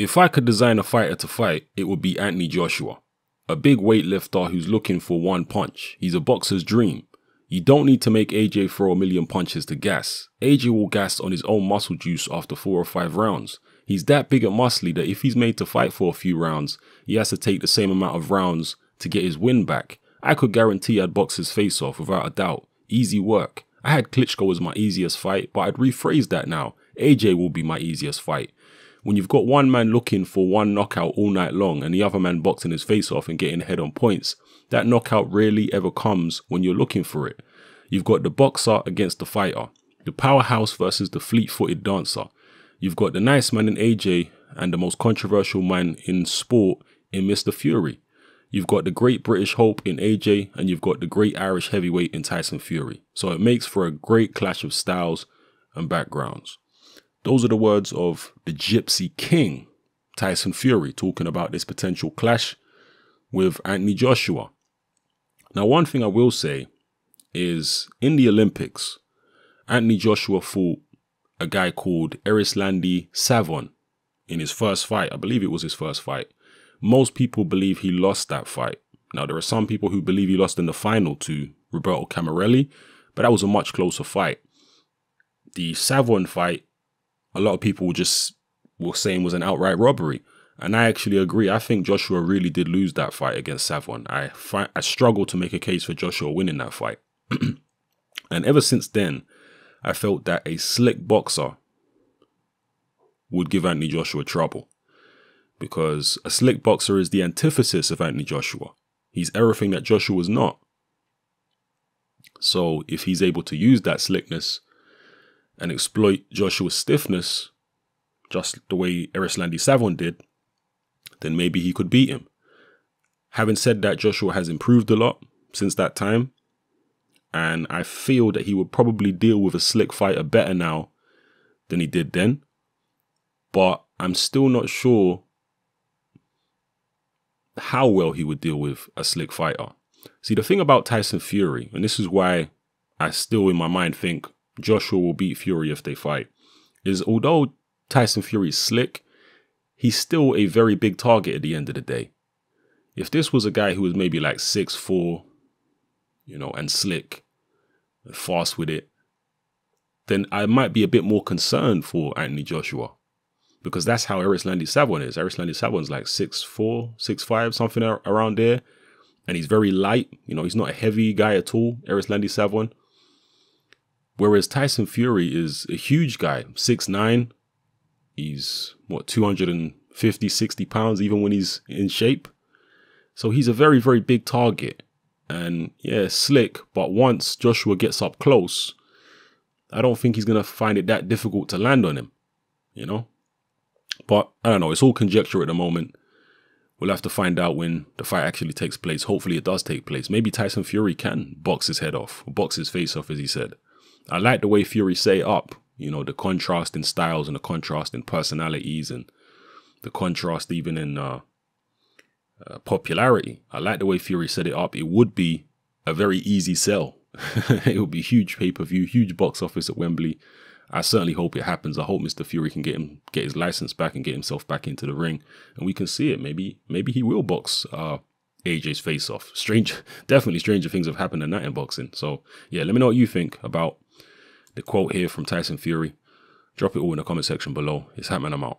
If I could design a fighter to fight, it would be Anthony Joshua. A big weightlifter who's looking for one punch. He's a boxer's dream. You don't need to make AJ throw a million punches to gas. AJ will gas on his own muscle juice after 4 or 5 rounds. He's that big and muscly that if he's made to fight for a few rounds, he has to take the same amount of rounds to get his win back. I could guarantee I'd box his face off without a doubt. Easy work. I had Klitschko as my easiest fight, but I'd rephrase that now. AJ will be my easiest fight. When you've got one man looking for one knockout all night long and the other man boxing his face off and getting ahead on points, that knockout rarely ever comes when you're looking for it. You've got the boxer against the fighter, the powerhouse versus the fleet-footed dancer. You've got the nice man in AJ and the most controversial man in sport in Mr. Fury. You've got the great British hope in AJ and you've got the great Irish heavyweight in Tyson Fury. So it makes for a great clash of styles and backgrounds. Those are the words of the Gypsy King, Tyson Fury, talking about this potential clash with Anthony Joshua. Now, one thing I will say is in the Olympics, Anthony Joshua fought a guy called Erislandy Savon in his first fight. I believe it was his first fight. Most people believe he lost that fight. Now, there are some people who believe he lost in the final to Roberto Camarelli, but that was a much closer fight. The Savon fight, a lot of people were saying was an outright robbery. And I actually agree. I think Joshua really did lose that fight against Savon. I struggle to make a case for Joshua winning that fight. And ever since then, I felt that a slick boxer would give Anthony Joshua trouble. Because a slick boxer is the antithesis of Anthony Joshua. He's everything that Joshua was not. So if he's able to use that slickness and exploit Joshua's stiffness, just the way Erislandy Savon did, then maybe he could beat him. Having said that, Joshua has improved a lot since that time. And I feel that he would probably deal with a slick fighter better now than he did then. But I'm still not sure how well he would deal with a slick fighter. See, the thing about Tyson Fury, and this is why I still in my mind think Joshua will beat Fury if they fight, is although Tyson Fury is slick, he's still a very big target at the end of the day. If this was a guy who was maybe like 6'4", and slick, and fast with it, then I might be a bit more concerned for Anthony Joshua. Because that's how Erislandy Savon is. Erislandy Savon's like 6'4", 6'5", something around there. And he's very light. He's not a heavy guy at all, Erislandy Savon. Whereas Tyson Fury is a huge guy, 6'9". He's, 250, 60 pounds, even when he's in shape. So he's a very, very big target. And yeah, slick. But once Joshua gets up close, I don't think he's going to find it that difficult to land on him, But I don't know. It's all conjecture at the moment. We'll have to find out when the fight actually takes place. Hopefully it does take place. Maybe Tyson Fury can box his head off, or box his face off, as he said. I like the way Fury set it up. The contrast in styles and the contrast in personalities and the contrast even in popularity. I like the way Fury set it up. It would be a very easy sell. It would be huge pay-per-view, huge box office at Wembley. I certainly hope it happens. I hope Mr. Fury can get his license back and get himself back into the ring, and we can see it. Maybe he will box AJ's face off. Definitely stranger things have happened than that in boxing. So yeah, let me know what you think about the quote here from Tyson Fury. Drop it all in the comment section below. It's Hatman, I'm out.